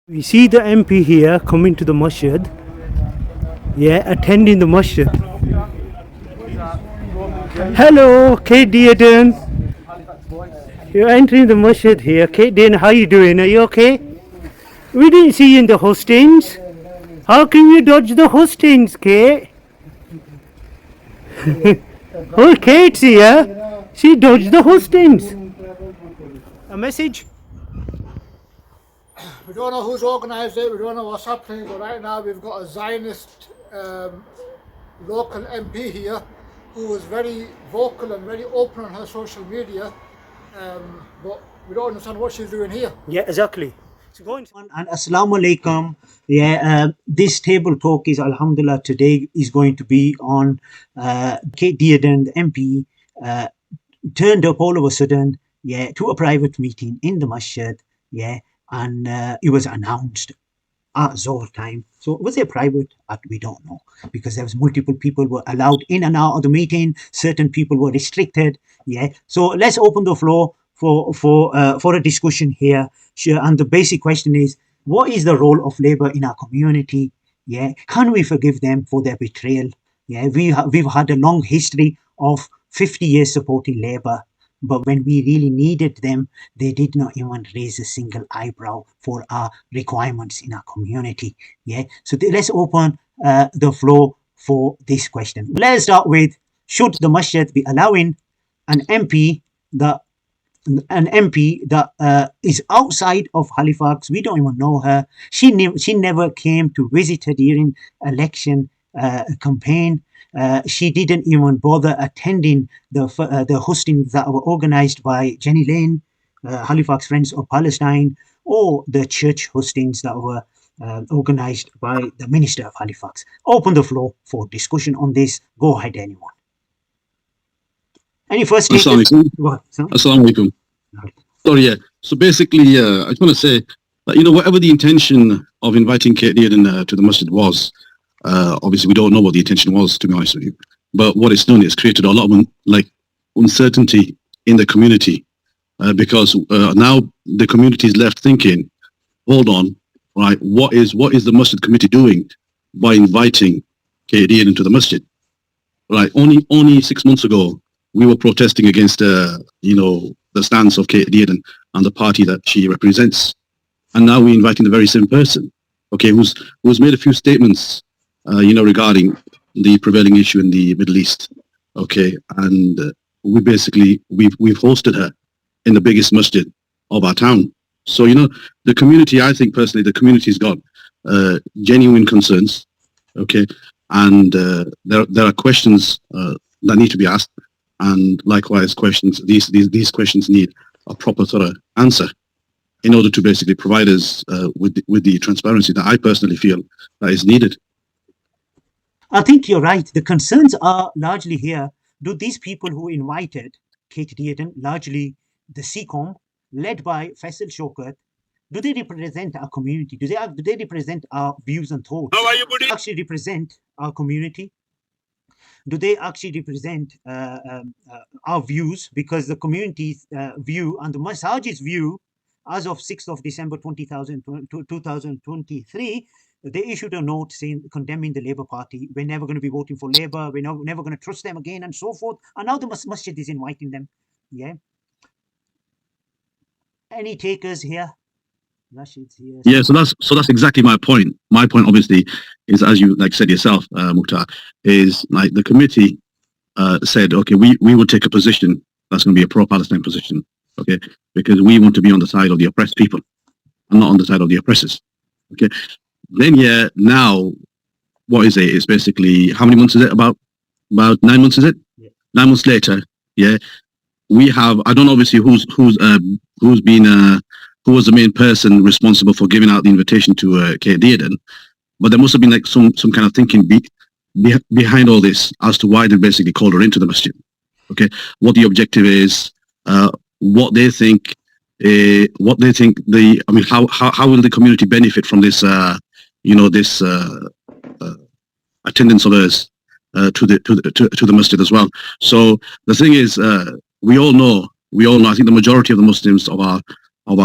We see the MP here coming to the masjid. Yeah, attending the masjid. Hello, Kate Dearden. You're entering the masjid here. Kate Dearden, how you doing? Are you okay? We didn't see you in the hustings. How can you dodge the hustings, Kate? Oh, Kate's here. She dodged the hustings. A message? We don't know who's organised it, we don't know what's happening, but right now we've got a Zionist local MP here who was very vocal and very open on her social media, but we don't understand what she's doing here. Yeah, exactly. So go on. And Assalamu alaikum. This table talk is Alhamdulillah today is going to be on Kate Dearden, the MP, turned up all of a sudden, to a private meeting in the masjid, and it was announced at Zohr time. So was it private? We don't know, because there was multiple people were allowed in and out of the meeting. Certain people were restricted. So let's open the floor for a discussion here. Sure. And the basic question is, what is the role of Labour in our community? Can we forgive them for their betrayal? We've had a long history of 50 years supporting Labour, but when we really needed them, they did not even raise a single eyebrow for our requirements in our community. So let's open the floor for this question. Let's start with, should the masjid be allowing an MP that is outside of Halifax? We don't even know her. She never came to visit her during election campaign. She didn't even bother attending the hostings that were organised by Jenny Lane, Halifax Friends of Palestine, or the church hostings that were organised by the Minister of Halifax. Open the floor for discussion on this. Go ahead, anyone. Any first takers? Assalamu alaikum. Sorry, so basically, I just want to say that, whatever the intention of inviting Kate Dearden to the masjid was, obviously we don't know what the intention was, to be honest with you. But what it's done is created a lot of uncertainty in the community, because now the community is left thinking, hold on, right? What is the masjid committee doing by inviting Kate Dearden to the masjid? Right? Only 6 months ago, we were protesting against, the stance of Kate Dearden and the party that she represents, and now we're inviting the very same person, okay, who's made a few statements, regarding the prevailing issue in the Middle East, okay, and we've hosted her in the biggest masjid of our town. So the community, I think personally, the community's got genuine concerns, okay, and there are questions that need to be asked. And likewise, these questions need a proper thorough answer in order to basically provide us with the transparency that I personally feel that is needed. I think you're right. The concerns are largely here. Do these people who invited Kate Dearden, largely the CCOM, led by Faisal Shaukat, do they represent our community? Do they represent our views and thoughts? How are you, buddy? Actually represent our community? Do they actually represent our views? Because the community's view and the Masajid's view, as of 6th of December 2023, they issued a note saying, condemning the Labour Party. We're never going to be voting for Labour. We're never going to trust them again, and so forth. And now the masjid is inviting them. Any takers here? Rashid's here. Yeah, so that's exactly my point. My point, obviously, is, as you said yourself, Mukhtar, is the committee said, okay, we will take a position that's going to be a pro-Palestine position, okay, because we want to be on the side of the oppressed people and not on the side of the oppressors, okay. Then now what is it? It's basically, how many months is it? About 9 months, is it? 9 months later, we have, I don't know obviously who was the main person responsible for giving out the invitation to Kate Dearden, but there must have been some kind of thinking behind all this as to why they basically called her into the masjid. Okay, what the objective is, what they think how will the community benefit from this, this attendance of hers to the masjid as well. So the thing is, we all know. I think the majority of the Muslims of our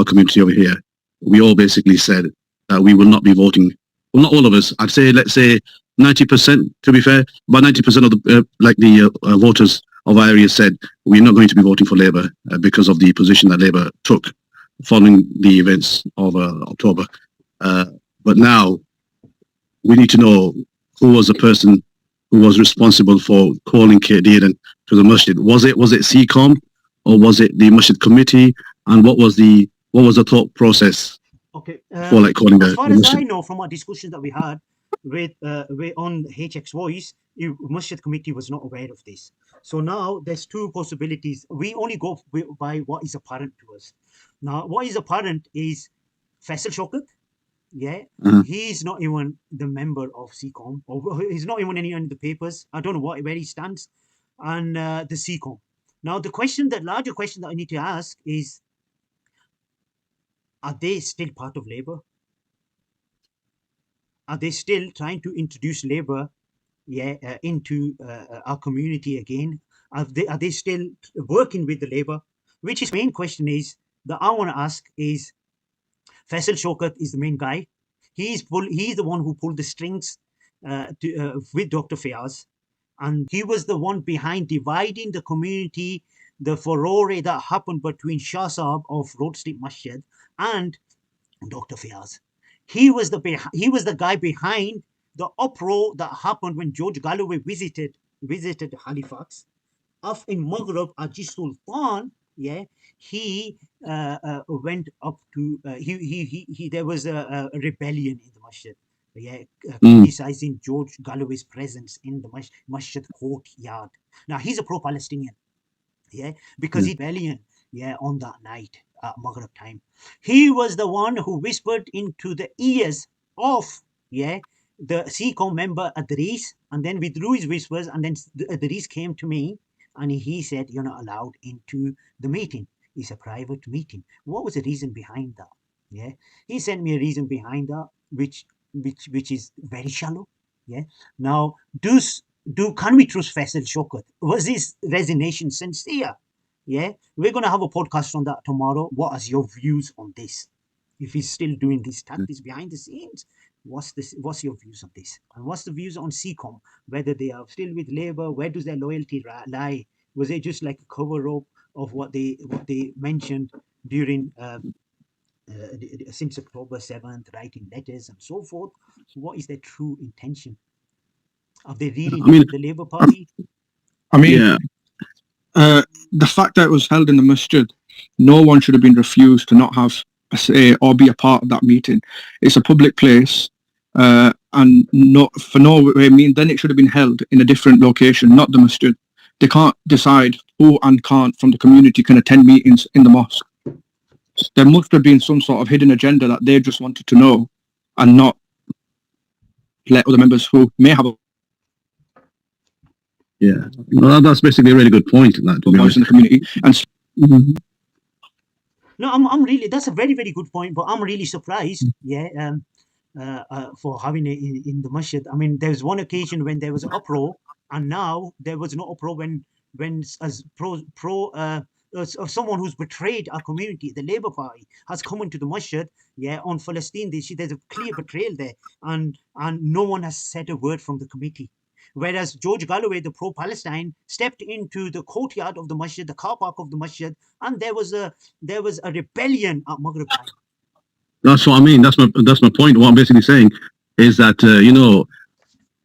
community over here, we all basically said that we will not be voting. Well, not all of us. I'd say, let's say 90%, to be fair, about 90% of the voters of our area said we're not going to be voting for Labour because of the position that Labour took following the events of October. But now we need to know who was the person who was responsible for calling Kate Dearden to the masjid. Was it CCOM or was it the masjid committee? And what was the thought process Okay. for like calling As the far as I masjid? know from our discussion that we had with on HX Voice, Masjid committee was not aware of this. So now there's two possibilities. We only go by what is apparent to us. Now, what is apparent is Faisal Shaukat. Yeah, he's not even the member of CCOM, or he's not even any in the papers. I don't know where he stands, and the CCOM. Now, the larger question that I need to ask is, are they still part of Labour? Are they still trying to introduce Labour, into our community again? Are they still working with the Labour? Which is main question is that I want to ask is, Faisal Shaukat is the main guy. He's the one who pulled the strings with Dr. Fayaz, and he was the one behind dividing the community, the furore that happened between Shah Sahab of Road Street Masjid and Dr. Fayaz. He was the guy behind the uproar that happened when George Galloway visited Halifax. In Maghreb, Ajit Sultan, he went up to there was a rebellion in the masjid, criticizing George Galloway's presence in the masjid courtyard. Now he's a pro-Palestinian, because he rebellion, on that night at Maghreb time. He was the one who whispered into the ears of the CCOM member Adris, and then withdrew his whispers, and then Adris came to me and he said, "You're not allowed into the meeting. It's a private meeting." What was the reason behind that? He sent me a reason behind that, which is very shallow. Now, can we trust Faisal Shaukat? Was his resignation sincere? We're going to have a podcast on that tomorrow. What are your views on this? If he's still doing these tactics behind the scenes, what's your views on this? And what's the views on CCOM? Whether they are still with Labour, where does their loyalty lie? Was it just like a cover-up of what they mentioned during since October 7th, writing letters and so forth? What is their true intention? Are they really the Labour Party? The fact that it was held in the masjid, no one should have been refused to not have a say or be a part of that meeting. It's a public place, and then it should have been held in a different location, not the masjid. They can't decide who and can't from the community can attend meetings in the mosque. There must have been some sort of hidden agenda that they just wanted to know and not let other members who may have a that's basically a really good point. Voice in the community. And no, I'm really, that's a very, very good point, but I'm really surprised, for having it in the masjid. I mean, there was one occasion when there was an uproar, and now there was no uproar when as someone who's betrayed our community, the Labour Party, has come into the masjid, on Palestine. There's a clear betrayal there, and no one has said a word from the committee. Whereas George Galloway, the pro-Palestine, stepped into the courtyard of the masjid, the car park of the masjid, and there was a rebellion at Maghreb time. That's what I mean. That's my point. What I'm basically saying is that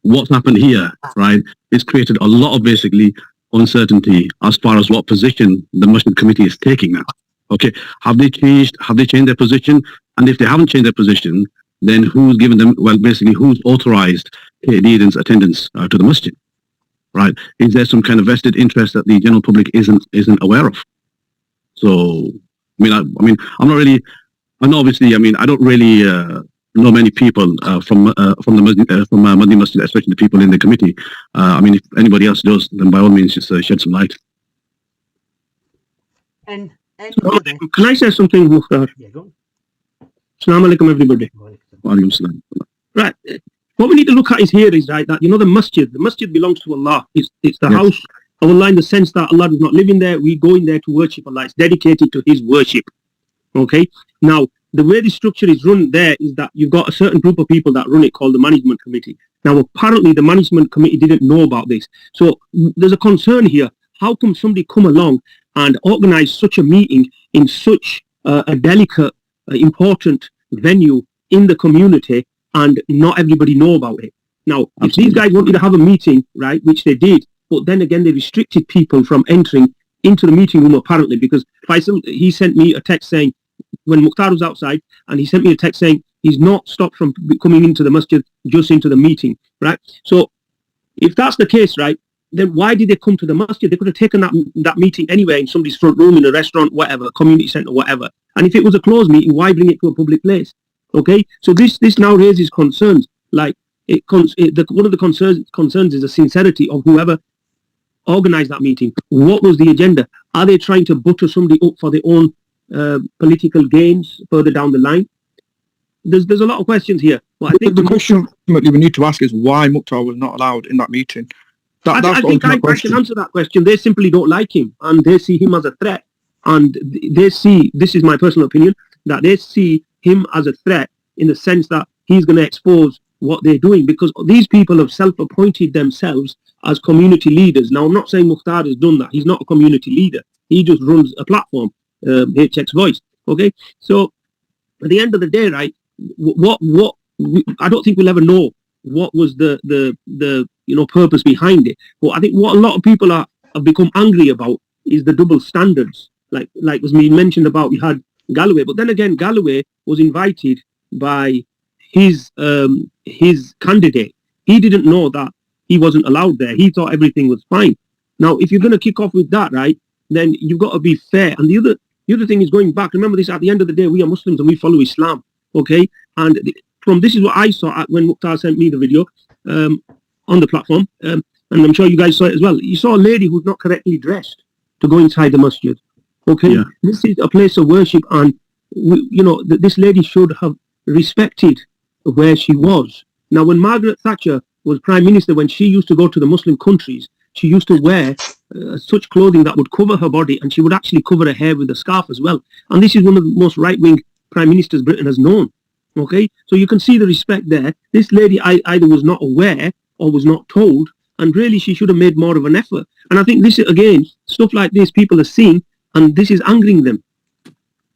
what's happened here, right? It's created a lot of basically uncertainty as far as what position the Masjid committee is taking now. Okay, have they changed their position? And if they haven't changed their position, then who's given them? Well, basically, who's authorized Kate Dearden's attendance to the masjid? Right? Is there some kind of vested interest that the general public isn't aware of? So, I'm not really. And obviously, I don't really know many people from Madinah Masjid, especially the people in the committee. If anybody else does, then by all means, just shed some light. And can I say something, Mukhtar? Yeah, go on. Assalamu alaikum, everybody. Walaikum salam. Right. What we need to look at here is right that the masjid belongs to Allah. It's the house of Allah in the sense that Allah does not live in there. We go in there to worship Allah. It's dedicated to His worship. Okay. Now the way the structure is run there is that you've got a certain group of people that run it called the management committee. Now, apparently the management committee didn't know about this. So there's a concern here. How come somebody come along and organize such a meeting in such a delicate, important venue in the community and not everybody know about it? Now, if these guys wanted to have a meeting, right, which they did, but then again, they restricted people from entering into the meeting room apparently, because Faisal, he sent me a text saying, when Mukhtar was outside, and he sent me a text saying he's not stopped from coming into the masjid, just into the meeting, right? So if that's the case, right, then why did they come to the masjid? They could have taken that meeting anywhere in somebody's front room, in a restaurant, whatever, community centre, whatever. And if it was a closed meeting, why bring it to a public place? Okay, so this now raises concerns. Like one of the concerns is the sincerity of whoever organised that meeting. What was the agenda? Are they trying to butter somebody up for their own political gains further down the line? There's a lot of questions here. But I think the question ultimately we need to ask is why Mukhtar was not allowed in that meeting. I think I can answer that question. They simply don't like him, and they see him as a threat. And they see, this is my personal opinion, that they see him as a threat in the sense that he's going to expose what they're doing, because these people have self-appointed themselves as community leaders. Now, I'm not saying Mukhtar has done that. He's not a community leader. He just runs a platform, HX Voice. Okay, so at the end of the day, right, I don't think we'll ever know what was the purpose behind it. But I think what a lot of people have become angry about is the double standards. Like was mentioned about, we had Galloway, but then again, Galloway was invited by his candidate. He didn't know that he wasn't allowed there. He thought everything was fine. Now, if you're going to kick off with that, right, then you've got to be fair. And the other thing is going back. Remember this, at the end of the day, we are Muslims and we follow Islam. Okay, and this is what I saw when Mukhtar sent me the video on the platform, and I'm sure you guys saw it as well. You saw a lady who's not correctly dressed to go inside the masjid. Okay, yeah. This is a place of worship, and this lady should have respected where she was. Now, when Margaret Thatcher was Prime Minister, when she used to go to the Muslim countries, she used to wear such clothing that would cover her body, and she would actually cover her hair with a scarf as well. And this is one of the most right-wing Prime Ministers Britain has known. Okay, so you can see the respect there. This lady either was not aware or was not told, and really she should have made more of an effort. And I think this, again, stuff like this people are seeing, and this is angering them.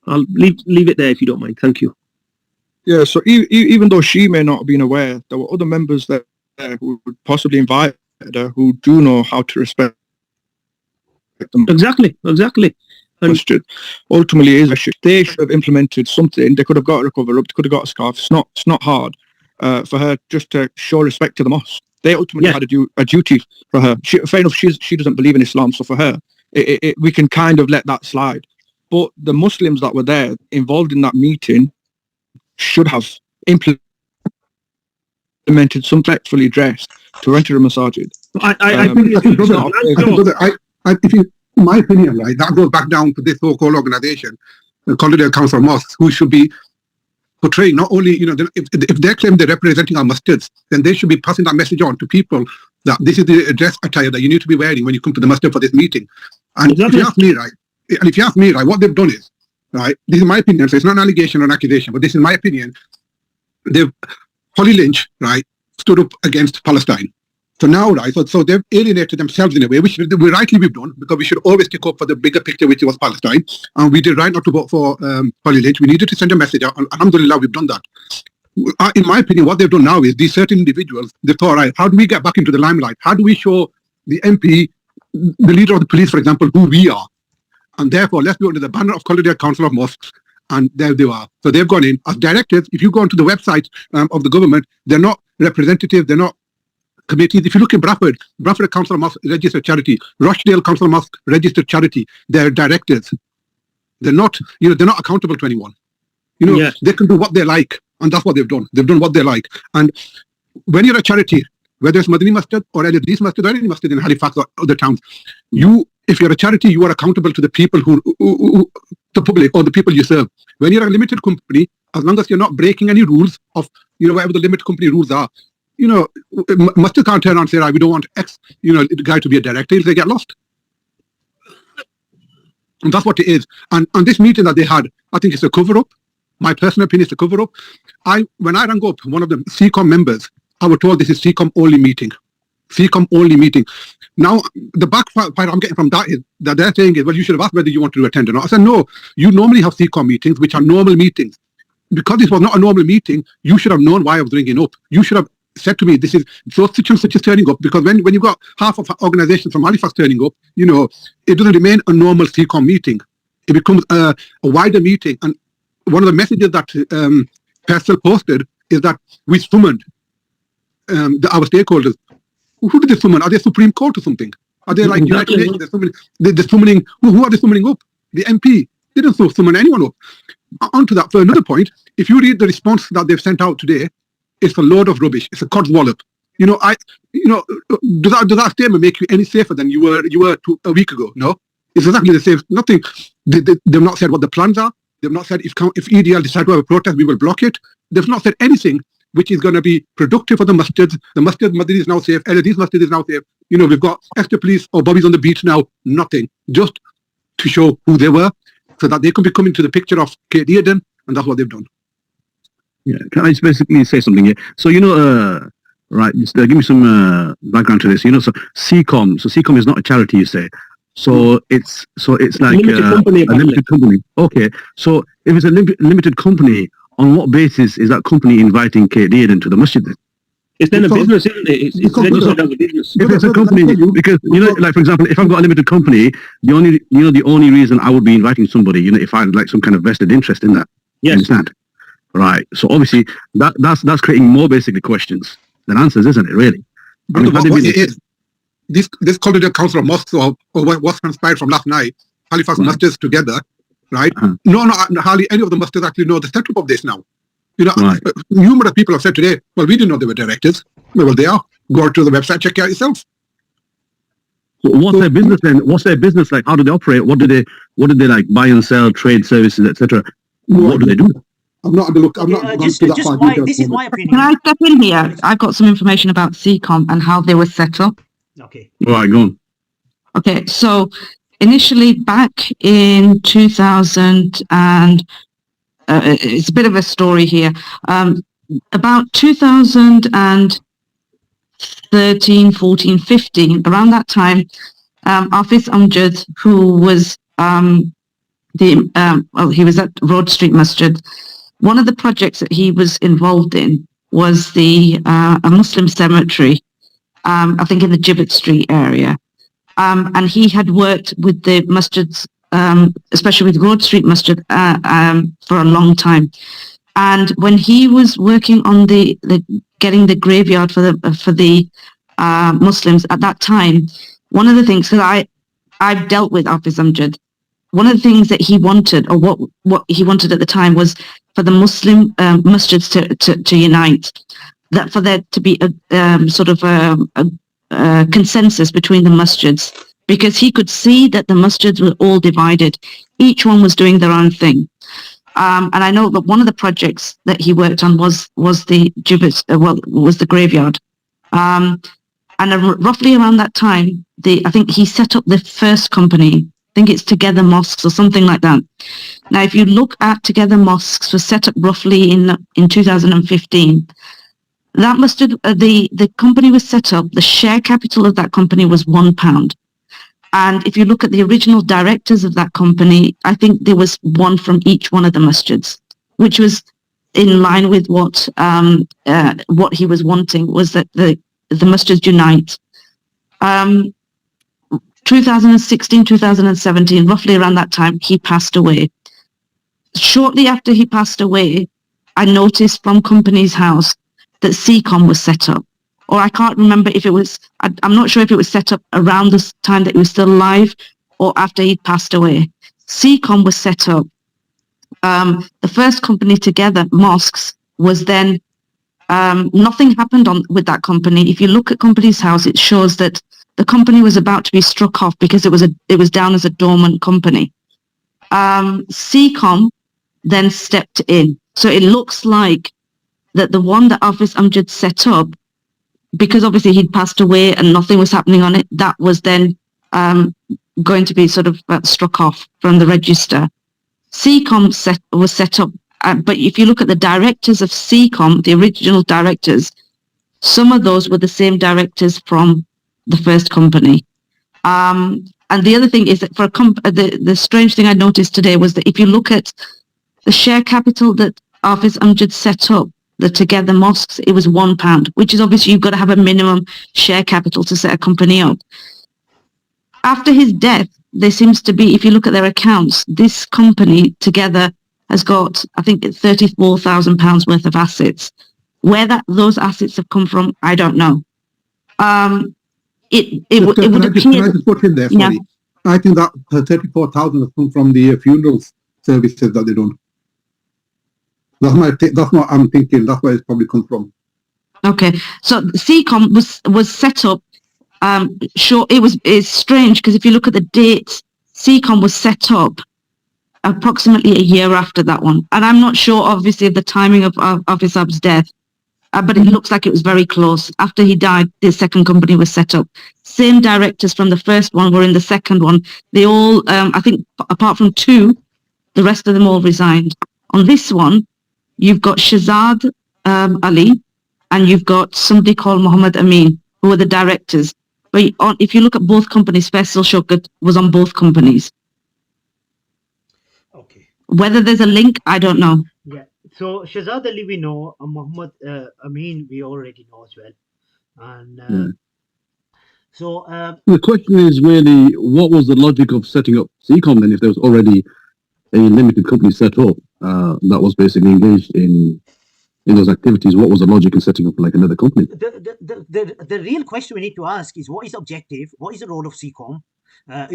I'll leave it there if you don't mind. Thank you. Yeah, so even though she may not have been aware, there were other members there who would possibly invite her who do know how to respect them. Exactly. And ultimately, they should have implemented something. They could have got her a cover up. They could have got a scarf. It's not hard for her just to show respect to the mosque. They ultimately had a duty for her. Fair enough, she doesn't believe in Islam, so for her, we can kind of let that slide. But the Muslims that were there involved in that meeting should have implemented some respectfully dressed to enter a masjid. In my opinion, right, that goes back down to this so-called organization, the Calderdale Council of MOSQUES, who should be portraying not only, if they claim they're representing our masjids, then they should be passing that message on to people that this is the dress attire that you need to be wearing when you come to the masjid for this meeting. And if you ask me, right, what they've done is, right, this is my opinion, so it's not an allegation or an accusation, but this is my opinion. Holly Lynch, right, stood up against Palestine. So now, right, so they've alienated themselves in a way, which we've done, because we should always stick up for the bigger picture, which was Palestine. And we did right not to vote for Holly Lynch. We needed to send a message out, and alhamdulillah, we've done that. In my opinion, what they've done now is these certain individuals, they thought, right, how do we get back into the limelight? How do we show the MP, the leader of the police, for example, who we are? And therefore, let's go under the banner of Calderdale Council of MOSQUES. And there they are. So they've gone in as directors. If you go onto the website of the government, they're not representatives, they're not committees. If you look in Bradford Council of Mosques registered charity, Rochdale Council of Mosques registered charity, they're directors. They're not, they're not accountable to anyone. They can do what they like, and that's what they've done. They've done what they like. And when you're a charity, whether it's Madani Masjid or any Hadith Masjid or any masjid in Halifax or other towns, if you're a charity, you are accountable to the people the public or the people you serve. When you're a limited company, as long as you're not breaking any rules of, whatever the limited company rules are, masjid can't turn around and say, right, we don't want the guy to be a director. They get lost. And that's what it is. And this meeting that they had, I think it's a cover-up. My personal opinion is to cover up. When I rang up one of the CCOM members, I was told this is CCOM only meeting. CCOM only meeting. Now, the backfire I'm getting from that is that they're saying is, well, you should have asked whether you want to attend or not. I said, no, you normally have CCOM meetings, which are normal meetings. Because this was not a normal meeting, you should have known why I was ringing up. You should have said to me, this is so such and such is turning up, because when you've got half of organizations from Halifax turning up, it doesn't remain a normal CCOM meeting. It becomes a wider meeting. And one of the messages that Purcell posted is that we summoned our stakeholders. Who did they summon? Are they Supreme Court or something? Are they like United Nations? They're summoning. Who are they summoning up? The MP. They didn't summon anyone up. On to that, for another point, if you read the response that they've sent out today, it's a load of rubbish. It's a codswallop. Does that statement make you any safer than you were a week ago? No, it's exactly the same. Nothing. They've not said what the plans are. They've not said if EDL decide to have a protest, we will block it. They've not said anything which is going to be productive for the masjids. The masjid is now safe. LAD's masjid is now safe. We've got extra police or Bobby's on the beach now. Nothing. Just to show who they were, so that they can be coming to the picture of Kate Dearden, and that's what they've done. Yeah, can I just basically say something here? So, right, just give me some background to this. So CCOM is not a charity, you say. So it's like a limited company. Okay, so if it's a limited company, on what basis is that company inviting Kate Dearden to the masjid then? It's then a business, isn't it? It's registered as a business. If it's a company, because like for example, if I've got a limited company, the only reason I would be inviting somebody, if I had like some kind of vested interest in that. Yes. Understand? Right. So obviously that's creating more basically questions than answers, isn't it? Really. This Calderdale Council of MOSQUES or what's transpired from last night, Halifax masjids together, right? No, hardly any of the masjids actually know the setup of this now. Numerous people have said today, well, we didn't know they were directors. Well, they are. Go to the website, check it out yourself. So what's their business then? What's their business like? How do they operate? What do they like buy and sell, trade services, etc.? What do they do? I'm not going to look. This is my opinion. Can I step in here? I've got some information about CCOM and how they were set up. Okay. All right, go on. Okay, so initially back in 2000 and it's a bit of a story here. About 2013, 14, 15, around that time, Hafiz Amjad, who was he was at Road Street Masjid. One of the projects that he was involved in was a Muslim cemetery, I think in the Gibbet Street area. And he had worked with the masjids, especially with Road Street Masjid, for a long time. And when he was working on the getting the graveyard for the Muslims at that time, one of the things, because I've dealt with Hafiz Amjad, one of the things that he wanted, or what he wanted at the time, was for the Muslim masjids to unite, that for there to be a sort of a consensus between the masjids, because he could see that the masjids were all divided. Each one was doing their own thing. And I know that one of the projects that he worked on was the gibbet, was the graveyard. And roughly around that time, I think he set up the first company. I think it's Together Mosques or something like that. Now, if you look at Together Mosques, was set up roughly in 2015. That masjid, the company was set up. The share capital of that company was £1. And if you look at the original directors of that company, I think there was one from each one of the masjids, which was in line with what he was wanting, was that the masjids unite. 2016, 2017, roughly around that time, he passed away. Shortly after he passed away, I noticed from Company's House that CCOM was set up. Or I can't remember if it was, I'm not sure if it was set up around the time that he was still alive or after he'd passed away. CCOM was set up. The first company Together, Mosques, was then, nothing happened with that company. If you look at Company's House, it shows that the company was about to be struck off because it was down as a dormant company. CCOM then stepped in. So it looks like that the one that Hafiz Amjad set up, because obviously he'd passed away and nothing was happening on it, that was then going to be sort of struck off from the register. CCOM was set up But if you look at the directors of CCOM, the original directors, some of those were the same directors from the first company. And the other thing is that for the strange thing I noticed today was that if you look at the share capital that Hafiz Amjad set up, the Together Mosques, it was £1, which is obviously you've got to have a minimum share capital to set a company up. After his death, there seems to be, if you look at their accounts, this company Together has got, I think, £34,000 worth of assets. Where those assets have come from, I don't know. It would appear. Can I just put in there? Sorry, I think that 34,000 has come from the funerals services that they don't. That's what I'm thinking. That's where it's probably come from. Okay, so CCOM was set up. It's strange because if you look at the dates, CCOM was set up approximately a year after that one, and I'm not sure, obviously, of the timing of Isab's death, but it looks like it was very close. After he died, the second company was set up. Same directors from the first one were in the second one. They all, I think, apart from two, the rest of them all resigned. On this one, you've got Shazad Ali, and you've got somebody called Muhammad Amin, who are the directors. But if you look at both companies, Faisal Shaukat was on both companies. Okay. Whether there's a link, I don't know. Yeah. So Shazad Ali we know, Muhammad Amin we already know as well. And so the question is really, what was the logic of setting up CCOM then if there was already a limited company set up that was basically engaged in those activities? What was the logic in setting up like another company? The real question we need to ask is, what is the objective? What is the role of CCOM?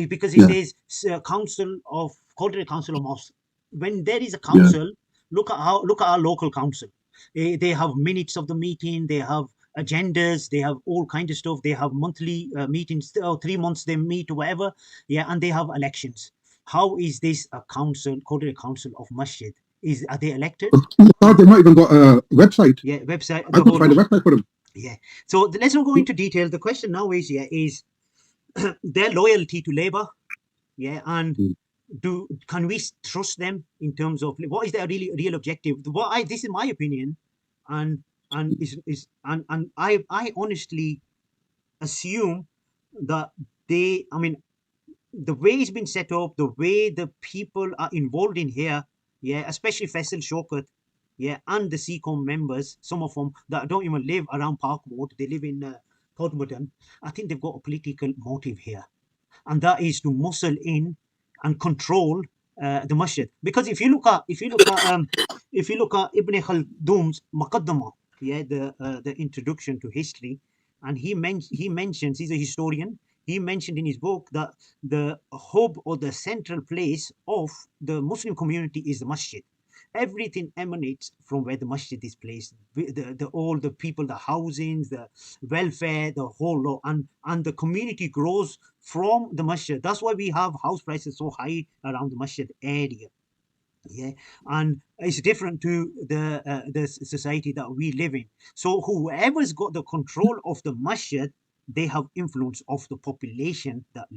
Because it says Calderdale Council of MOSQUES. When there is a council, look at our local council. They have minutes of the meeting. They have agendas. They have all kinds of stuff. They have monthly meetings. 3 months they meet or whatever. Yeah, and they have elections. How is this a council, Calderdale Council of Masjid? Are they elected? They've not even got a website. Yeah, website. I could find a website for them. Yeah. So let's not go into detail. The question now is, their loyalty to Labour. Yeah, and can we trust them in terms of what is their real objective? This is my opinion, and I honestly assume that the way it's been set up, the way the people are involved in here, especially Faisal Shaukat, and the CCOM members, some of them that don't even live around Park Road, they live in Todmorden. I think they've got a political motive here, and that is to muscle in and control the masjid. Because if you look at Ibn Khaldun's Muqaddamah, the introduction to history, and he mentions, he's a historian. He mentioned in his book that the hub or the central place of the Muslim community is the masjid. Everything emanates from where the masjid is placed. All the people, the housings, the welfare, the whole lot, and the community grows from the masjid. That's why we have house prices so high around the masjid area. Yeah, and it's different to the society that we live in. So whoever's got the control of the masjid, they have influence of the population that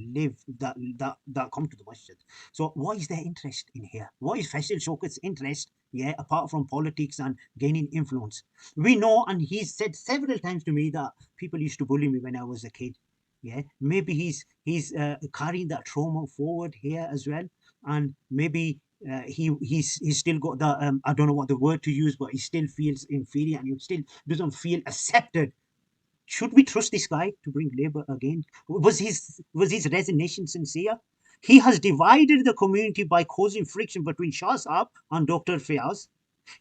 come to the masjid. So what is their interest in here? What is Faisal Shaukat's interest? Apart from politics and gaining influence, we know, and he's said several times to me that people used to bully me when I was a kid. Maybe he's carrying that trauma forward here as well, and maybe he's still got that I don't know what the word to use, but he still feels inferior and he still doesn't feel accepted. Should we trust this guy to bring Labour again? Was his resignation sincere? He has divided the community by causing friction between Shah Saab and Dr. Fayaz.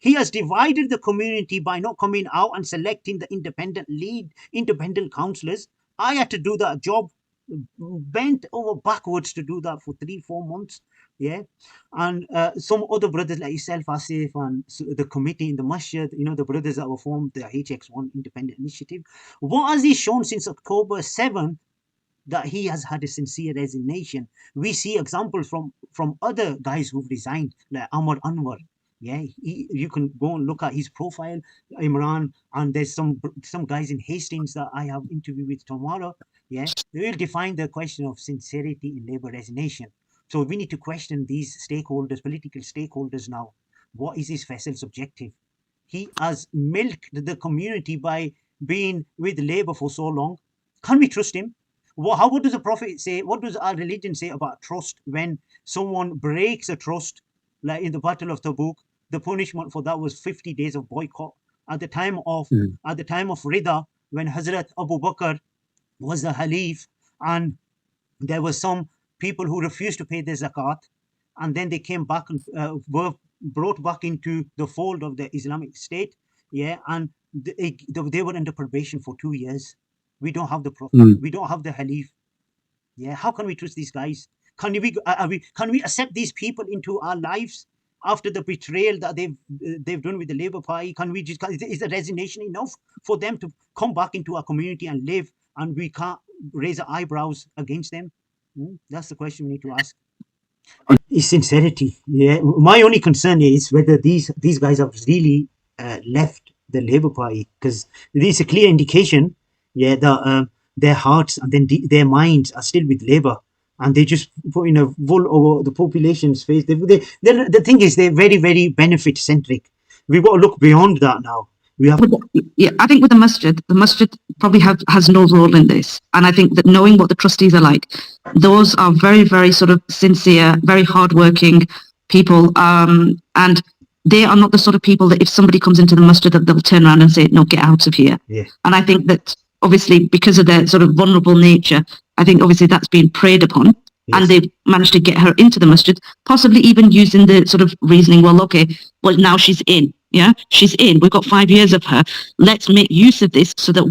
He has divided the community by not coming out and selecting the independent councillors. I had to do that job, bent over backwards to do that for 3-4 months. And some other brothers like yourself, Asif, and the committee in the masjid, the brothers that were formed, the HX1 Independent Initiative. What has he shown since October 7th that he has had a sincere resignation? We see examples from other guys who've resigned, like Amar Anwar. You can go and look at his profile, Imran, and there's some guys in Hastings that I have interviewed with tomorrow. They will define the question of sincerity in Labour resignation. So we need to question these stakeholders, political stakeholders now. what is this Faisal's objective? He has milked the community by being with Labour for so long. Can we trust him? What does the Prophet say? What does our religion say about trust? When someone breaks a trust, like in the Battle of Tabuk, the punishment for that was 50 days of boycott. At the time of Rida, when Hazrat Abu Bakr was the Khalif, and there were some people who refused to pay their zakat, and then they came back and were brought back into the fold of the Islamic State, and they were under probation for 2 years. We don't have the Prophet, we don't have the Khalif. How can we trust these guys? Can we accept these people into our lives after the betrayal that they've done with the Labour Party? Is the resignation enough for them to come back into our community and live, and we can't raise our eyebrows against them? That's the question we need to ask. Is sincerity. My only concern is whether these guys have really left the Labour Party, because there's a clear indication that their hearts and then their minds are still with Labour, and they just put in a wool over the population's face. The thing is, they're very, very benefit centric. We've got to look beyond that now. I think with the masjid probably has no role in this. And I think that knowing what the trustees are like, those are very, very sort of sincere, very hardworking people. And they are not the sort of people that if somebody comes into the masjid, that they'll turn around and say, no, get out of here. And I think that obviously because of their sort of vulnerable nature, I think obviously that's been preyed upon. And they've managed to get her into the masjid, possibly even using the sort of reasoning, well, okay, well, now she's in. She's in. We've got 5 years of her. Let's make use of this so that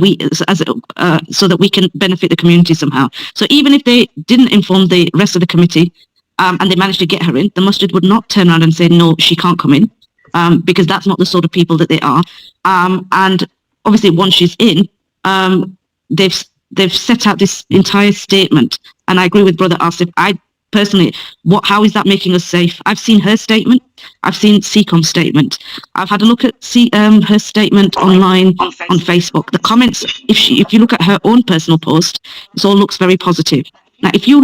we can benefit the community somehow. So even if they didn't inform the rest of the committee and they managed to get her in, the masjid would not turn around and say, no, she can't come in, because that's not the sort of people that they are. And obviously once she's in, they've set out this entire statement. And I agree with Brother Asif. Personally, how is that making us safe? I've seen her statement. I've seen CCOM's statement. I've had a look at her statement online on Facebook. The comments, if you look at her own personal post, it all looks very positive. Now, if you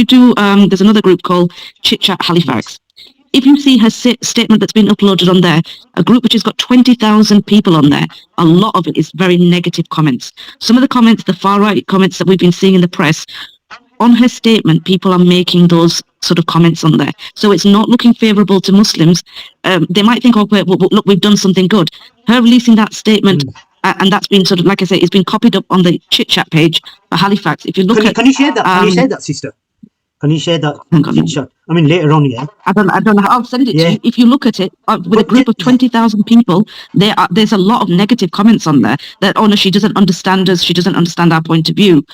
do, there's another group called Chit Chat Halifax. If you see her statement that's been uploaded on there, a group which has got 20,000 people on there, a lot of it is very negative comments. Some of the comments, the far right comments that we've been seeing in the press, on her statement, people are making those sort of comments on there. So it's not looking favourable to Muslims. They might think, oh, look, we've done something good. Her releasing that statement, and that's been sort of, like I say, it's been copied up on the Chit Chat page for Halifax. If you look can you share that? Can you share that, sister? Can you share that? Chit Chat? I mean, later on, I don't know. I'll send it to you. If you look at it, with a group of 20,000 people, there's a lot of negative comments on there that, oh no, she doesn't understand us. She doesn't understand our point of view.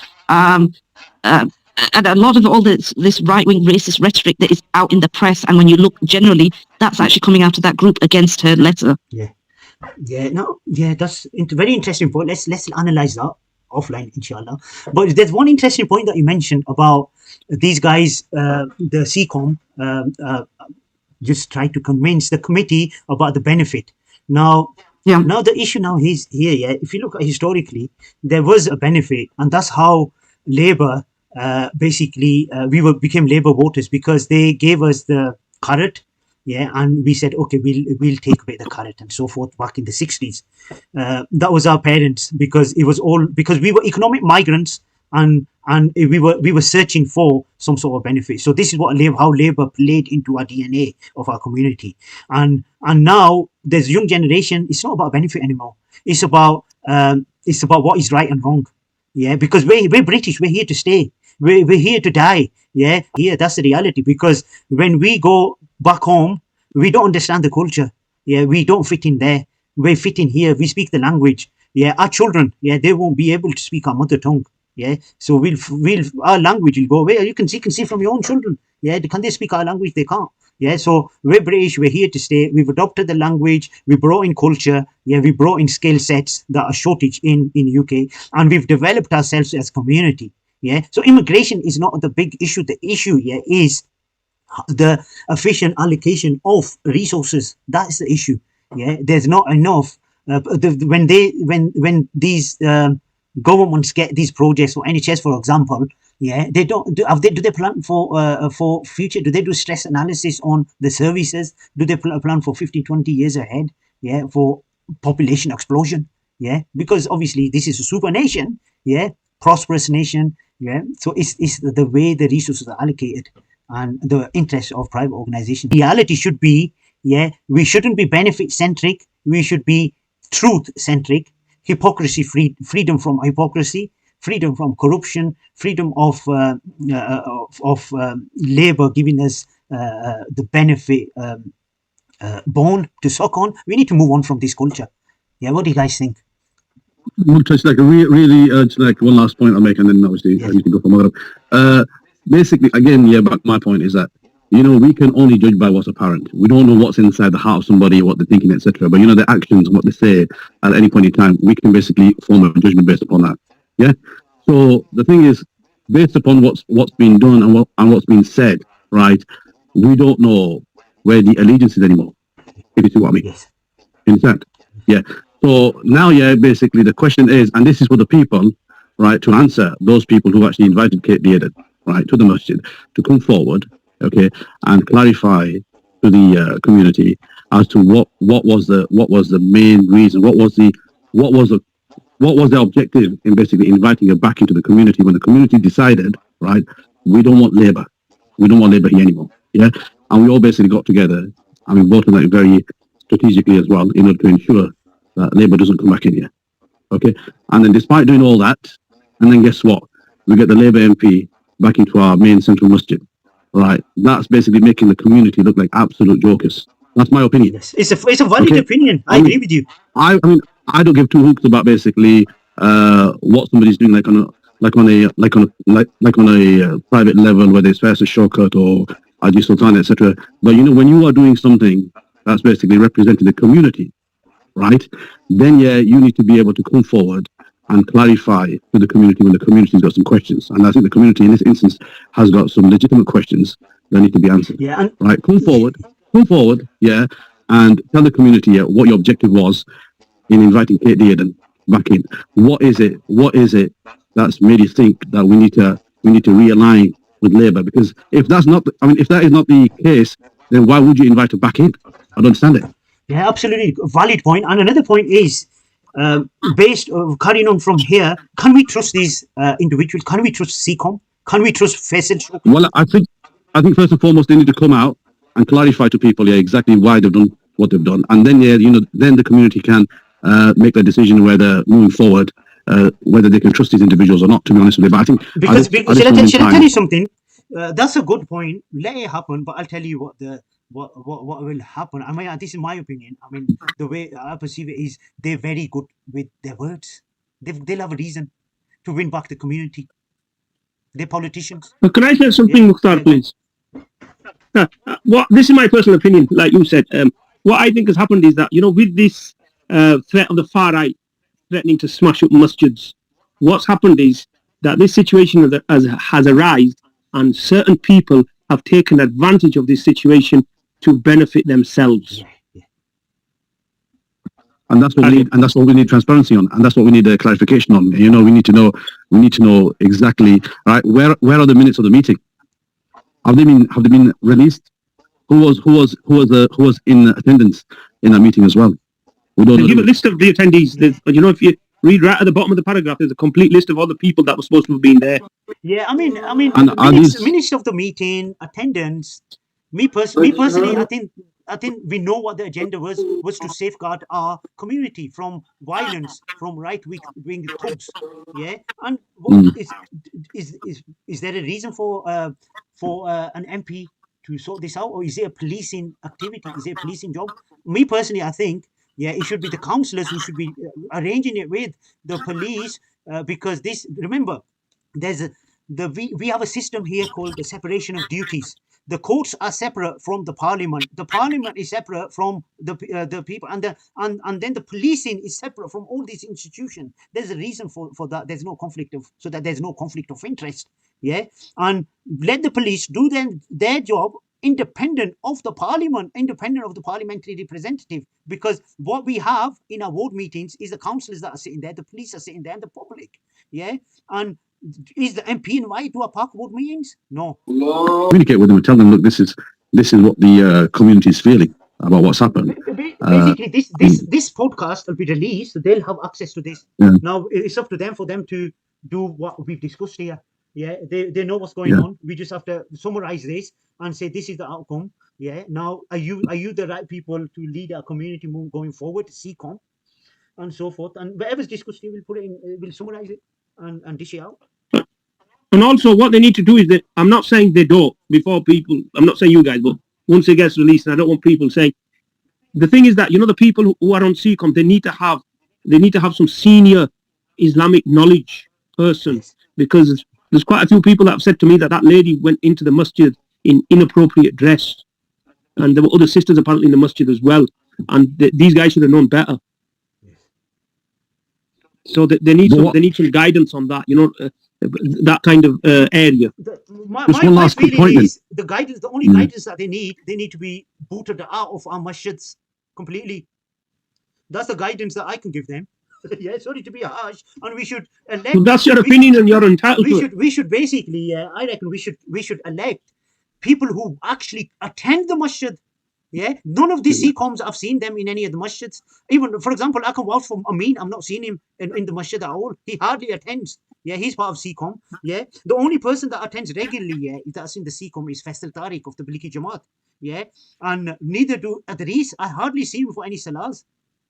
And a lot of all this right-wing racist rhetoric that is out in the press, and when you look generally, that's actually coming out of that group against her letter. That's a very interesting point. Let's analyze that offline, inshallah. But there's one interesting point that you mentioned about these guys, the CCOM, just try to convince the committee about the benefit. Now the issue now is here. If you look at historically, there was a benefit, and that's how Labour. Basically, we became Labour voters, because they gave us the carrot, and we said, okay, we'll take away the carrot and so forth back in the 60s. That was our parents, because it was all because we were economic migrants, and we were searching for some sort of benefit. So this is how Labour played into our DNA of our community. And now there's a young generation. It's not about benefit anymore. It's about what is right and wrong. Because we're British. We're here to stay. We're here to die. That's the reality. Because when we go back home, we don't understand the culture. We don't fit in there. We fit in here. We speak the language. Our children, they won't be able to speak our mother tongue. So our language will go away. You can see from your own children. Can they speak our language? They can't. So we're British. We're here to stay. We've adopted the language. We brought in culture. We brought in skill sets that are shortage in UK, and we've developed ourselves as a community. So immigration is not the big issue. The issue is the efficient allocation of resources. That's the issue. There's not enough. When these governments get these projects, or NHS, for example, Yeah, they don't do. Do they plan for future? Do they do stress analysis on the services? Do they plan for 50, 20 years ahead? Yeah, for population explosion. Yeah, because obviously this is a super nation. Yeah, prosperous nation. Yeah, so it's the way the resources are allocated and the interests of private organizations. Reality should be, yeah, we shouldn't be benefit centric. We should be truth centric. Hypocrisy free, freedom from hypocrisy, freedom from corruption, freedom of labor giving us the benefit born to suck on. We need to move on from this culture. Yeah, what do you guys think? We'll touch like a really like one last point I'll make, and then obviously Yes. you can go for more. Basically, again, yeah, but my point is that we can only judge by what's apparent. We don't know what's inside the heart of somebody, what they're thinking, etc. But their actions, what they say at any point in time, we can basically form a judgment based upon that. Yeah. So the thing is, based upon what's been done and what's been said, right? We don't know where the allegiance is anymore. If you see what I mean. Yes. Understand? Yeah. So now, yeah, basically the question is, and this is for the people, right, to answer those people who actually invited Kate Dearden, right, to the masjid to come forward, okay, and clarify to the community as to what was the main reason, what was the objective in basically inviting her back into the community when the community decided, right, we don't want Labour here anymore, yeah, and we all basically got together and we voted on it very strategically as well in order to ensure that Labour doesn't come back in here, okay, and then despite doing all that, and then guess what, we get the Labour MP back into our main central masjid, right, that's basically making the community look like absolute jokers. That's my opinion. Yes, it's a valid Okay. opinion. I agree with you. I mean, I don't give two hooks about basically what somebody's doing, like on a private level, whether it's Faisal Shaukat or Haji Sultan, etc. But when you are doing something that's basically representing the community, right? Then yeah, you need to be able to come forward and clarify to the community when the community's got some questions. And I think the community in this instance has got some legitimate questions that need to be answered. Yeah, and Right? Come forward, yeah, and tell the community what your objective was in inviting Kate Dearden back in. What is it that's made you think that we need to realign with Labour? Because if that is not the case, then why would you invite her back in? I don't understand it. yeah, absolutely valid point. And another point is, based carrying on from here, can we trust these individuals? Can we trust CCOM? Can we trust Faisal Shaukat? Well, I think first and foremost they need to come out and clarify to people, exactly why they've done what they've done, and then then the community can make their decision whether moving forward, whether they can trust these individuals or not. To be honest with you, but I think Because shall I tell you something? That's a good point. Let it happen, but I'll tell you what will happen. I mean, this is my opinion. I mean, the way I perceive it is they're very good with their words. They'll have a reason to win back the community. They're politicians. Can I say something, Mukhtar, please? This is my personal opinion, like you said. What I think has happened is that, with this threat of the far right threatening to smash up masjids, what's happened is that this situation has arisen and certain people have taken advantage of this situation to benefit themselves. And that's what we need, and that's what we need transparency on, and that's what we need clarification on. We need to know exactly, right? Where are the minutes of the meeting? Have they been released? Who was in attendance in that meeting as well? We don't know. Give a list of the attendees. If you read right at the bottom of the paragraph, there's a complete list of all the people that were supposed to have been there. Yeah, I mean, And minutes of the meeting, attendance. Me personally, I think we know what the agenda was to safeguard our community from violence, from right-wing thugs. Yeah, and is there a reason for an MP to sort this out, or is it a policing activity? Is it a policing job? Me personally, I think, it should be the councillors who should be arranging it with the police, because remember, we have a system here called the separation of duties. The courts are separate from the parliament. The parliament is separate from the people, and then the policing is separate from all these institutions. There's a reason for that. There's no conflict of interest. Yeah, and let the police do their job independent of the parliament, independent of the parliamentary representative. Because what we have in our ward meetings is the councillors that are sitting there, the police are sitting there, and the public. Yeah, and Is the MP invited to our park board meetings? No. Communicate with them and tell them, look, this is what the community is feeling about what's happened. Basically, this podcast will be released. They'll have access to this. Yeah. Now it's up to them for them to do what we've discussed here. Yeah, they know what's going on. We just have to summarize this and say this is the outcome. Yeah. Now, are you the right people to lead our community move going forward? CCOM and so forth. And whatever's discussed here, we'll put it in. We'll summarize it and dish it out. And also, what they need to do is that I'm not saying they don't before people. I'm not saying you guys, but once it gets released, and I don't want people saying. The thing is that the people who are on CCOM, they need to have some senior Islamic knowledge person, because there's quite a few people that have said to me that lady went into the masjid in inappropriate dress, and there were other sisters apparently in the masjid as well, and these guys should have known better. So that they need some guidance on that, that kind of area. My feeling is the guidance. The only guidance that they need to be booted out of our masjids completely. That's the guidance that I can give them. Yeah, sorry to be harsh, and we should elect. Well, that's your opinion, and you're entitled to it. We should basically, I reckon, we should elect people who actually attend the masjid. Yeah, none of these CCOMs, I've seen them in any of the masjids. Even, for example, I can vouch for Amin. I'm not seeing him in the masjid at all. He hardly attends. Yeah, he's part of CCOM. Yeah, the only person that attends regularly, that's in the CCOM, is Faisal Tariq of the Biliki Jamaat. Yeah, and neither do Adris. I hardly see him for any salahs.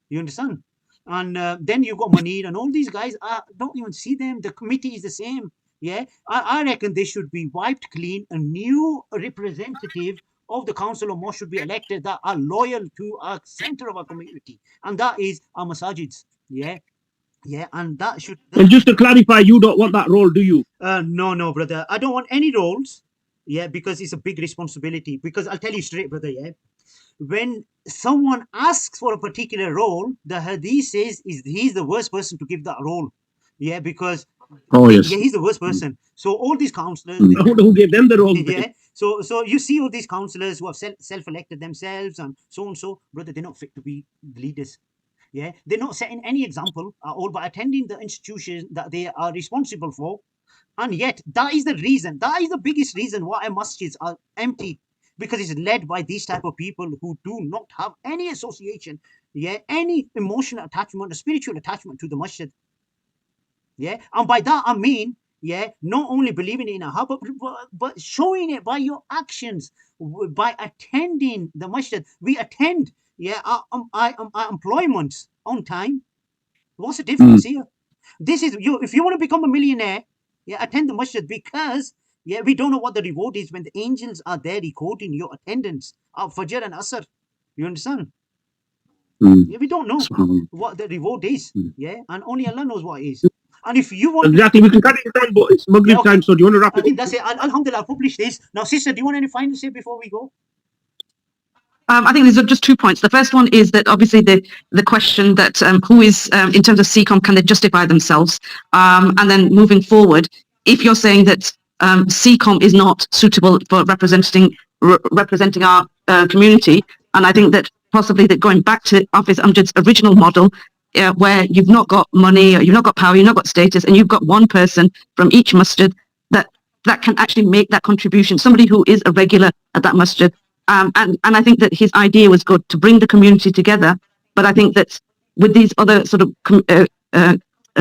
You understand? And then you got Manir and all these guys. I don't even see them. The committee is the same. Yeah, I reckon they should be wiped clean. A new representative of the Council of Mosques should be elected that are loyal to our center of our community, and that is our masajids. Yeah, and that should. And just to clarify, you don't want that role, do you? No, brother. I don't want any roles. Yeah, because it's a big responsibility. Because I'll tell you straight, brother. Yeah, when someone asks for a particular role, the hadith says he's the worst person to give that role. Yeah, because he's the worst person. So all these councillors, I wonder who gave them the role. Yeah. So you see all these councillors who have self-elected themselves and so, brother, they're not fit to be leaders. Yeah, they're not setting any example at all by attending the institution that they are responsible for. And yet, that is the reason, that is the biggest reason why masjids are empty, because it's led by these type of people who do not have any association, any emotional attachment or spiritual attachment to the masjid. Yeah, and by that I mean, not only believing in a heart, but showing it by your actions, by attending the masjid. We attend, our employments on time. What's the difference here? This is you. If you want to become a millionaire, attend the masjid, because we don't know what the reward is when the angels are there recording your attendance of Fajr and Asr. You understand? Yeah, we don't know what the reward is. And only Allah knows what it is. And if you want we can cut it down, but it's Maghrib time, so do you want to wrap it up? I think that's it. Alhamdulillah, I'll publish this. Now, sister, do you want any final say before we go? I think there's just 2 points. The first one is that obviously the question that who is, in terms of CCOM, can they justify themselves? And then moving forward, if you're saying that CCOM is not suitable for representing our community, and I think that possibly that going back to Hafiz Amjad's original model, where you've not got money, or you've not got power, you've not got status, and you've got one person from each masjid that can actually make that contribution, somebody who is a regular at that masjid. And I think that his idea was good to bring the community together. But I think that with these other sort of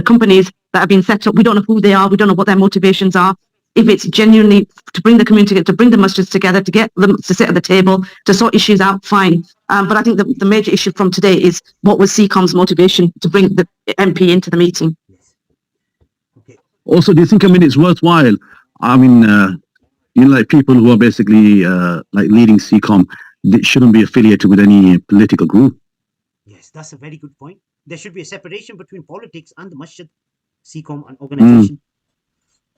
companies that have been set up, we don't know who they are, we don't know what their motivations are. If it's genuinely to bring the community, to bring the masjids together, to get them to sit at the table, to sort issues out, fine. But I think the major issue from today is what was CCOM's motivation to bring the MP into the meeting. Also, do you think, it's worthwhile? Like people who are basically like leading CCOM, they shouldn't be affiliated with any political group. Yes, that's a very good point. There should be a separation between politics and the masjid, CCOM, and organization.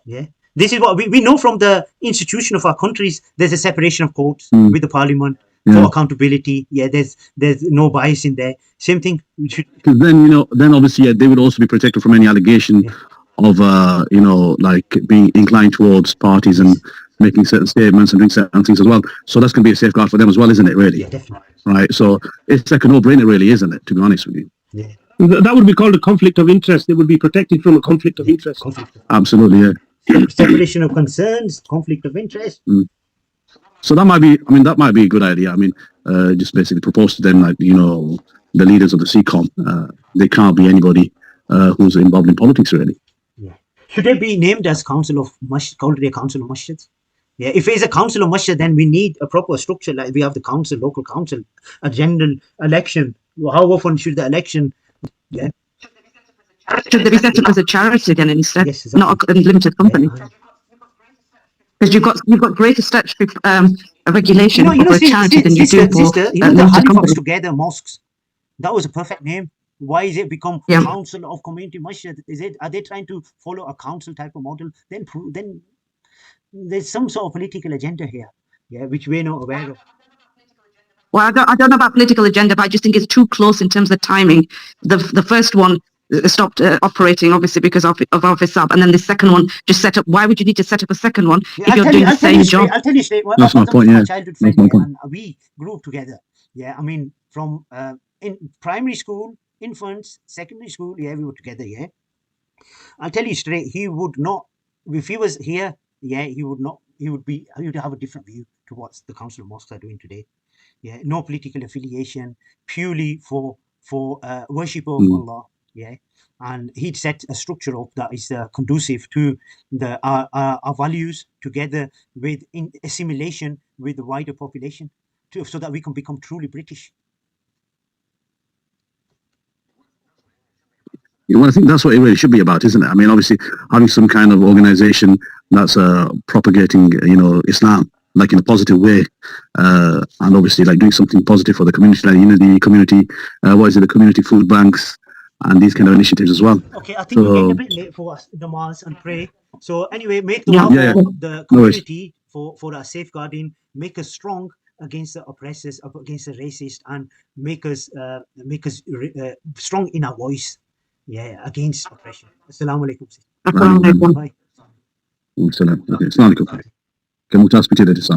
Yeah. This is what we know from the institution of our countries. There's a separation of courts with the parliament for accountability. Yeah, there's no bias in there. Same thing. Because then obviously they would also be protected from any allegation of like being inclined towards parties and making certain statements and doing certain things as well. So that's going to be a safeguard for them as well, isn't it? Really? Yeah, definitely. Right. So it's like a no-brainer, really, isn't it? To be honest with you. Yeah. That would be called a conflict of interest. They would be protected from a conflict of interest. Absolutely, yeah. Separation of concerns, conflict of interest. So that might be, I mean, that might be a good idea. I mean, just basically propose to them, like, you know, the leaders of the CCOM, they can't be anybody who's involved in politics, really. Yeah. Should it be named as Council of Calderdale Council of MOSQUES? Yeah, if it's a council of masjid, then we need a proper structure. Like we have the council, local council, a general election. How often should the election? Yeah. Should they be set up as a charity then instead, Yes, exactly. not a limited company? Because you've got greater statutory regulation for a charity than you do for the a limited Halifax company. Together Mosques. That was a perfect name. Why is it become Yeah. Council of Community Masjid? Are they trying to follow a council type of model? Then there's some sort of political agenda here, yeah, which we're not aware of. Well, I don't know about political agenda, but I just think it's too close in terms of timing. The first one stopped operating, obviously, because of Office Up, and then the second one just set up. Why would you need to set up a second one if you're doing the same job? I'll tell you straight. That's my point, yeah. Childhood That's friend, my yeah, point. and we grew up together. Yeah, I mean, from in primary school, infants, secondary school, yeah, we were together. Yeah, I'll tell you straight. He would not, if he was here, yeah, he would not. He would have a different view to what the Council of Mosques are doing today. Yeah, no political affiliation, purely for worship of Allah. Yeah, and he'd set a structure up that is conducive to our values, together with assimilation with the wider population, so that we can become truly British. Well, I think that's what it really should be about, isn't it? I mean, obviously, having some kind of organization that's propagating, you know, Islam, like in a positive way, and obviously, like doing something positive for the community, like, you know, the community, the community food banks, and these kind of initiatives as well. Okay, I think we're getting a bit late for us, namaz and pray. So anyway, make the the community for our safeguarding, make us strong against the oppressors, against the racist, and make us strong in our voice. Yeah, against oppression. Assalamu alaikum. Assalamu alaikum. Bye. Okay, Assalamu alaikum. Okay, muchas gracias.